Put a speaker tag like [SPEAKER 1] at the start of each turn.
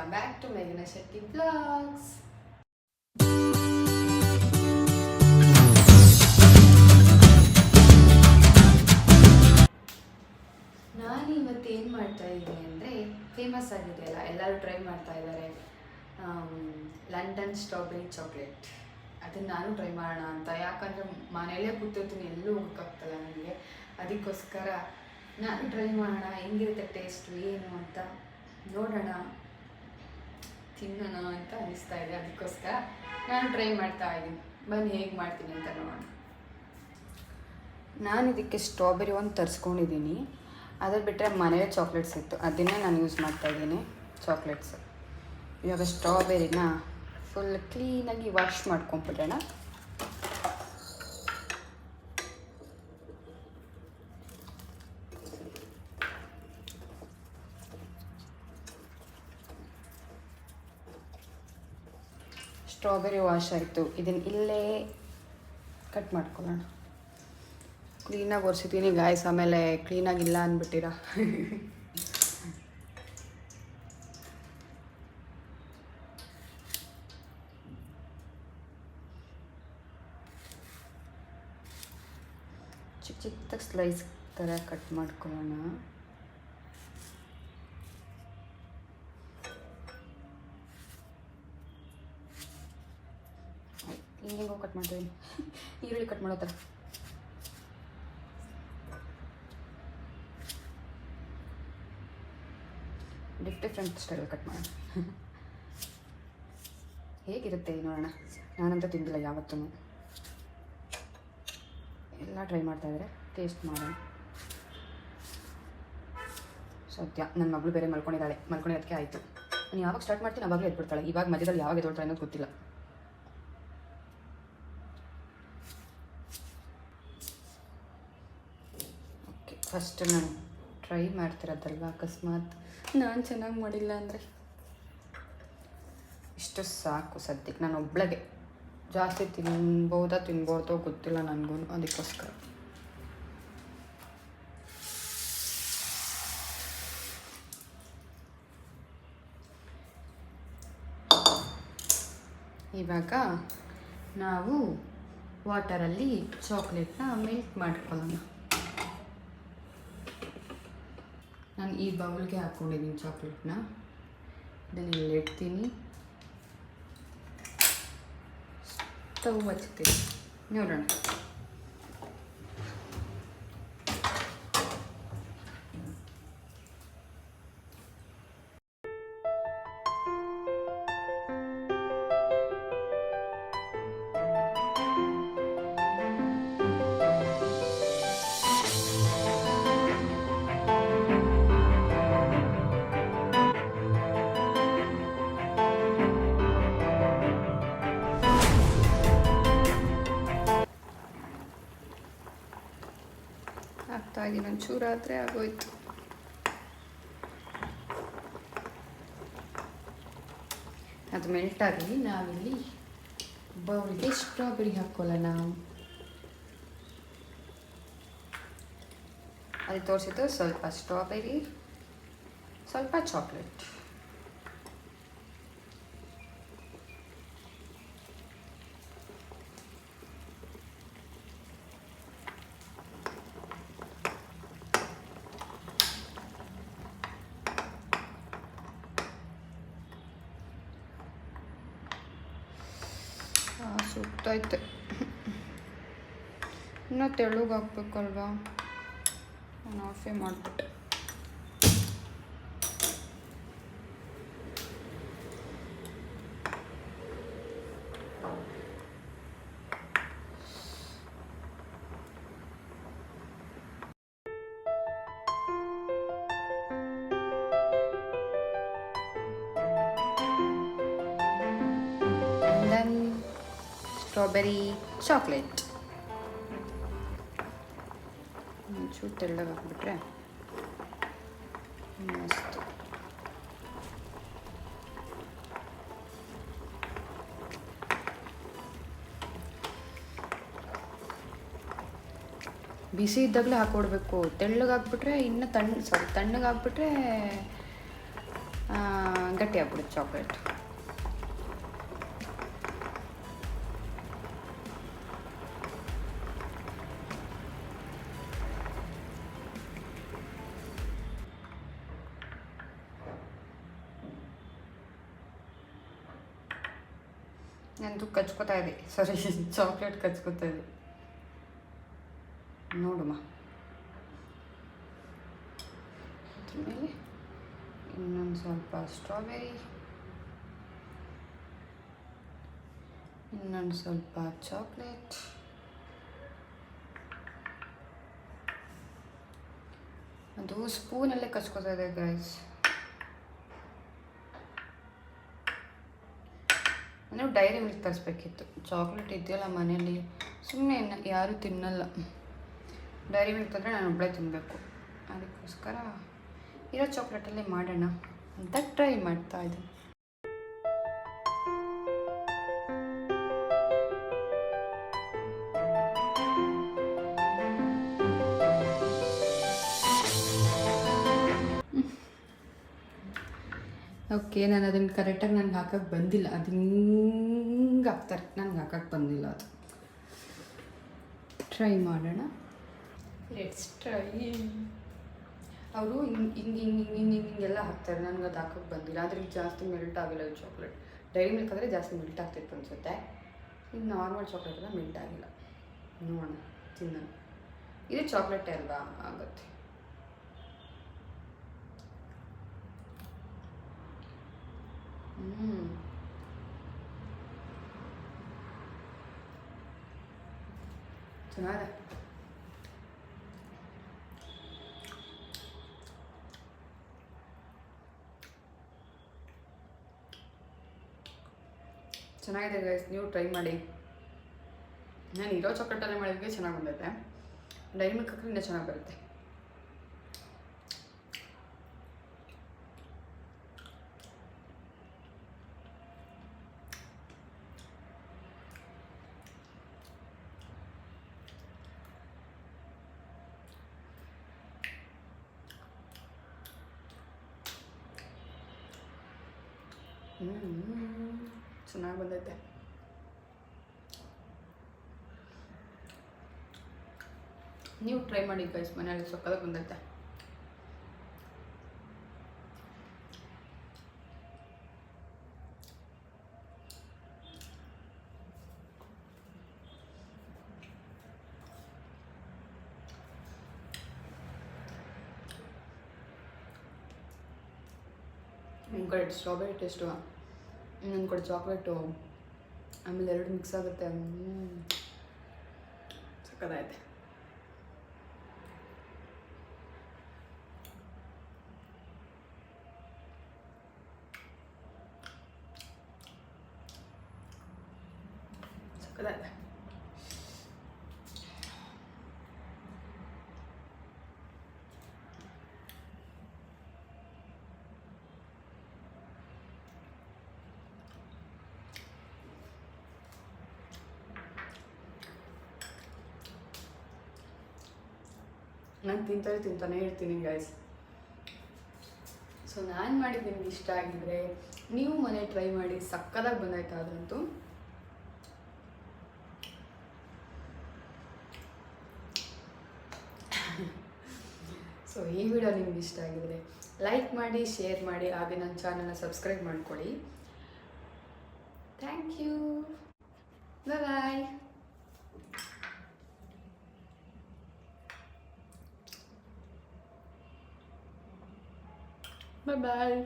[SPEAKER 1] Welcome back to ಮೇಘನಾ Shetty blogs. ನಾನು ಇವತ್ತು ಏನು ಮಾಡ್ತಾ ಇದ್ದೀನಿ ಅಂದರೆ, ಫೇಮಸ್ ಆಗಿದೆಯಲ್ಲ, ಎಲ್ಲರೂ ಟ್ರೈ ಮಾಡ್ತಾ ಇದ್ದಾರೆ ಲಂಡನ್ ಸ್ಟ್ರಾಬೆರಿ ಚಾಕ್ಲೇಟ್. ಅದನ್ನು ನಾನು ಟ್ರೈ ಮಾಡೋಣ ಅಂತ, ಯಾಕಂದರೆ ಮನೆಯಲ್ಲೇ ಕೂತಿರ್ತೀನಿ, ಎಲ್ಲೂ ಹೋಗೋಕ್ಕಾಗ್ತಲ್ಲ ನನಗೆ. ಅದಕ್ಕೋಸ್ಕರ ನಾನು ಟ್ರೈ ಮಾಡೋಣ, ಹೆಂಗಿರುತ್ತೆ ಟೇಸ್ಟು ಏನು ಅಂತ ನೋಡೋಣ, ತಿನ್ನೋಣ ಅಂತ ಅನಿಸ್ತಾ ಇದೆ. ಅದಕ್ಕೋಸ್ಕರ ನಾನು ಟ್ರೈ ಮಾಡ್ತಾ ಇದ್ದೀನಿ. ಬನ್ನಿ ಹೇಗೆ ಮಾಡ್ತೀನಿ ಅಂತ ನೋಡೋಣ. ನಾನು ಇದಕ್ಕೆ ಸ್ಟ್ರಾಬೆರಿ ಒಂದು ತರಿಸ್ಕೊಂಡಿದ್ದೀನಿ. ಅದ್ರ ಬಿಟ್ಟರೆ ಮನೆಯಲ್ಲೇ ಚಾಕ್ಲೇಟ್ಸ್ ಇತ್ತು, ಅದನ್ನೇ ನಾನು ಯೂಸ್ ಮಾಡ್ತಾಯಿದ್ದೀನಿ ಚಾಕ್ಲೇಟ್ಸ್. ಇವಾಗ ಸ್ಟ್ರಾಬೆರಿನ ಫುಲ್ ಕ್ಲೀನಾಗಿ ವಾಶ್ ಮಾಡ್ಕೊಂಡ್ಬಿಡೋಣ. ಸ್ಟ್ರಾಬೆರಿ ವಾಶ್ ಆಯಿತು. ಇದನ್ನು ಇಲ್ಲೇ ಕಟ್ ಮಾಡ್ಕೊಳ್ಳೋಣ. ಕ್ಲೀನಾಗಿ ಒರೆಸಿದ್ದೀನಿ ಗಾಯ್ಸ್, ಆಮೇಲೆ ಕ್ಲೀನಾಗಿಲ್ಲ ಅಂದ್ಬಿಟ್ಟಿರ. ಚಿಕ್ಕ ಚಿಕ್ಕದಾಗಿ ಸ್ಲೈಸ್ ಥರ ಕಟ್ ಮಾಡ್ಕೊಳ್ಳೋಣ. ಹಿಂಗೆ ಕಟ್ ಮಾಡ್ತೀವಿ, ಈರುಳ್ಳಿ ಕಟ್ ಮಾಡೋ ಥರ. ಡಿಫ್ರೆಂಟ್ ಸ್ಟೈಲ್ ಕಟ್ ಮಾಡೋಣ. ಹೇಗಿರುತ್ತೆ ನೋಡೋಣ. ನಾನಂತೂ ತಿಂದಿಲ್ಲ ಯಾವತ್ತೂ, ಎಲ್ಲ ಟ್ರೈ ಮಾಡ್ತಾಯಿದ್ರೆ ಟೇಸ್ಟ್ ಮಾಡೋಣ. ಸದ್ಯ ನನ್ನ ಮಗಳು ಬೇರೆ ಮಲ್ಕೊಂಡಿದ್ದಕ್ಕೆ ಆಯಿತು. ನಾನು ಯಾವಾಗ ಸ್ಟಾರ್ಟ್ ಮಾಡ್ತೀನಿ ಅವಾಗಲೇ ಎದ್ಬಿಡ್ತಾಳೆ. ಇವಾಗ ಮಧ್ಯದಲ್ಲಿ ಯಾವಾಗ ಎದ್ದೋಳ್ತಾಳೆ ಅನ್ನೋದು ಗೊತ್ತಿಲ್ಲ. ಓಕೆ, ಫಸ್ಟ್ ನಾನು ಟ್ರೈ ಮಾಡ್ತಿರೋದಲ್ವ, ಅಕಸ್ಮಾತ್ ನಾನು ಚೆನ್ನಾಗಿ ಮಾಡಿಲ್ಲ ಅಂದರೆ ಇಷ್ಟು ಸಾಕು ಸದ್ಯಕ್ಕೆ. ನಾನು ಒಬ್ಳಿಗೆ ಜಾಸ್ತಿ ತಿನ್ಬೋದೋ ಗೊತ್ತಿಲ್ಲ ನನಗೂ, ಅದಕ್ಕೋಸ್ಕರ. ಇವಾಗ ನಾವು ವಾಟರಲ್ಲಿ ಚಾಕ್ಲೇಟ್ನ ಮೆಲ್ಟ್ ಮಾಡ್ಕೊಳ್ಳೋಣ. ನಾನು ಈ ಬೌಲ್ಗೆ ಹಾಕ್ಕೊಂಡಿದ್ದೀನಿ ಚಾಕ್ಲೇಟ್ನ. ಇದನ್ನು ಇಲ್ಲಿ ಇಡ್ತೀನಿ, ಸ್ಟವ್ ಹಚ್ತೀನಿ, ನೋಡೋಣ. ಹಾಕ್ತಾಯಿದ್ದೀನಿ, ಒಂಚೂರಾದರೆ ಆಗೋಯ್ತು. ಅದು ಮೆಲ್ಟಾಗಿ ನಾವಿಲ್ಲಿ ಬೌಲ್ಗೆ ಸ್ಟ್ರಾಬೆರಿ ಹಾಕ್ಕೊಳ್ಳೋಣ. ಅಲ್ಲಿ ತೋರಿಸಿದ್ದು ಸ್ವಲ್ಪ ಸ್ಟ್ರಾಬೆರಿ, ಸ್ವಲ್ಪ ಚಾಕ್ಲೇಟ್. ಸುತ್ತೈತೆ, ಇನ್ನೂ ತೆಳುಗೆ ಹಾಕ್ಬೇಕಲ್ವಾ. ನಾನು ಆಫೇ ಮಾಡಿಬಿಟ್ಟೆ. ಸ್ಟ್ರಾಬೆರಿ ಚಾಕ್ಲೇಟ್ ಒಂಚೂರು ತೆಳ್ಳಗೆ ಹಾಕ್ಬಿಟ್ರೆ ಮಸ್ತ್. ಬಿಸಿ ಇದ್ದಾಗಲೇ ಹಾಕ್ಕೊಡ್ಬೇಕು. ತೆಳ್ಳಗೆ ಹಾಕ್ಬಿಟ್ರೆ ಇನ್ನೂ ತಣ್ಣಗೆ ಹಾಕ್ಬಿಟ್ರೆ ಗಟ್ಟಿ ಆಗ್ಬಿಡುತ್ತೆ ಚಾಕ್ಲೇಟ್. ನಂದು ಕಚ್ಕೋತಾ ಇದೆ, ಸಾರಿ ಚಾಕ್ಲೇಟ್ ಕಚ್ಕೋತಾ ಇದೆ ನೋಡುಮ್ಮ. ಅದ್ರ ಮೇಲೆ ಇನ್ನೊಂದು ಸ್ವಲ್ಪ ಸ್ಟ್ರಾಬೆರಿ, ಇನ್ನೊಂದು ಸ್ವಲ್ಪ ಚಾಕ್ಲೇಟ್, ಅದು ಸ್ಪೂನಲ್ಲೇ ಕಚ್ಕೋತಾ ಇದೆ ಗೈಸ್. ನೀವು ಡೈರಿ ಮಿಲ್ಕ್ ತರಿಸ್ಬೇಕಿತ್ತು, ಚಾಕ್ಲೇಟ್ ಇದೆಯಲ್ಲ ಮನೇಲಿ ಸುಮ್ಮನೆ ಯಾರೂ ತಿನ್ನಲ್ಲ. ಡೈರಿ ಮಿಲ್ಕ್ ತಂದರೆ ನಾನು ಒಬ್ಬಳೇ ತಿನ್ನಬೇಕು, ಅದಕ್ಕೋಸ್ಕರ ಇರೋ ಚಾಕ್ಲೇಟಲ್ಲೇ ಮಾಡೋಣ ಅಂತ ಟ್ರೈ ಮಾಡ್ತಾ ಇದ್ದೀನಿ. ಓಕೆ, ನಾನು ಅದನ್ನು ಕರೆಕ್ಟಾಗಿ ನನಗೆ ಹಾಕಕ್ಕೆ ಬಂದಿಲ್ಲ, ಅದು ಹಿಂಗೆ ಹಾಕ್ತಾರೆ, ನನಗೆ ಹಾಕಕ್ಕೆ ಬಂದಿಲ್ಲ. ಅದು ಟ್ರೈ ಮಾಡೋಣ, ಲೆಟ್ಸ್ ಟ್ರೈ. ಅವರು ಹಿಂಗೆಲ್ಲ ಹಾಕ್ತಾರೆ, ನನಗೆ ಅದು ಹಾಕಕ್ಕೆ ಬಂದಿಲ್ಲ. ಆದರೆ ಈಗ ಜಾಸ್ತಿ ಮೆಲ್ಟ್ ಆಗಿಲ್ಲ ಈ ಚಾಕ್ಲೇಟ್. ಡೈರಿ ಮಿಲ್ಕ್ ಆದರೆ ಜಾಸ್ತಿ ಮೆಲ್ಟ್ ಆಗ್ತಿತ್ತು ಅನಿಸುತ್ತೆ, ಈಗ ನಾರ್ಮಲ್ ಚಾಕ್ಲೇಟ್ ಎಲ್ಲ ಮೆಲ್ಟ್ ಆಗಿಲ್ಲ. ನೋಡೋಣ ತಿನ್ನೋಣ. ಇದು ಚಾಕ್ಲೇಟೇ ಅಲ್ವಾ, ಆಗುತ್ತೆ. ಚೆನ್ನಾಗಿದೆ. ಚೆನ್ನಾಗಿದೆ ಗೈಸ್, ನೀವು ಟ್ರೈ ಮಾಡಿ. ನಾನು ಇರೋ ಚಾಕ್ಲೇಟಲ್ಲೇ ಮಾಡಿದ್ವಿ, ಚೆನ್ನಾಗಿ ಬಂದೈತೆ. ಡೈರಿ ಮಿಲ್ಕ್ ಹಾಕಿದ್ರೆ ಇನ್ನೂ ಚೆನ್ನಾಗಿ ಬರುತ್ತೆ. ಚೆನ್ನಾಗಿ ಬಂದೈತೆ. ನೀವು ಟ್ರೈ ಮಾಡಿ ಗೈಸ್, ಮನೆಯಲ್ಲಿ ಸೊಕ್ಕದಾಗಿ ಬಂದೈತೆ. ಒಂದು ಕಡೆ ಸ್ಟ್ರಾಬೆರಿ ಟೇಸ್ಟು, ಇನ್ನೊಂದು ಕಡೆ ಚಾಕ್ಲೇಟು, ಆಮೇಲೆ ಎರಡು ಮಿಕ್ಸ್ ಆಗುತ್ತೆ. ಸಕ್ಕತ್ತಾಗೈತೆ. ಸಕ್ಕತ್ತಾಗೈತೆ. ನಾನು ತಿಂತಾನೆ ಇರ್ತೀನಿ ಗೈಸ್. ಸೊ ನಾನು ಮಾಡಿದ್ದು ನಿಮ್ಗೆ ಇಷ್ಟ ಆಗಿದ್ರೆ ನೀವು ಮನೆ ಟ್ರೈ ಮಾಡಿ, ಸಕ್ಕದಾಗಿ ಬಂದಾಯ್ತು ಅದಂತೂ. ಸೊ ಈ ವಿಡಿಯೋ ನಿಮ್ಗೆ ಇಷ್ಟ ಆಗಿದ್ರೆ ಲೈಕ್ ಮಾಡಿ, ಶೇರ್ ಮಾಡಿ, ಹಾಗೆ ನನ್ನ ಚಾನಲ್ನ ಸಬ್ಸ್ಕ್ರೈಬ್ ಮಾಡ್ಕೊಳ್ಳಿ. Thank you, bye. Bye bye.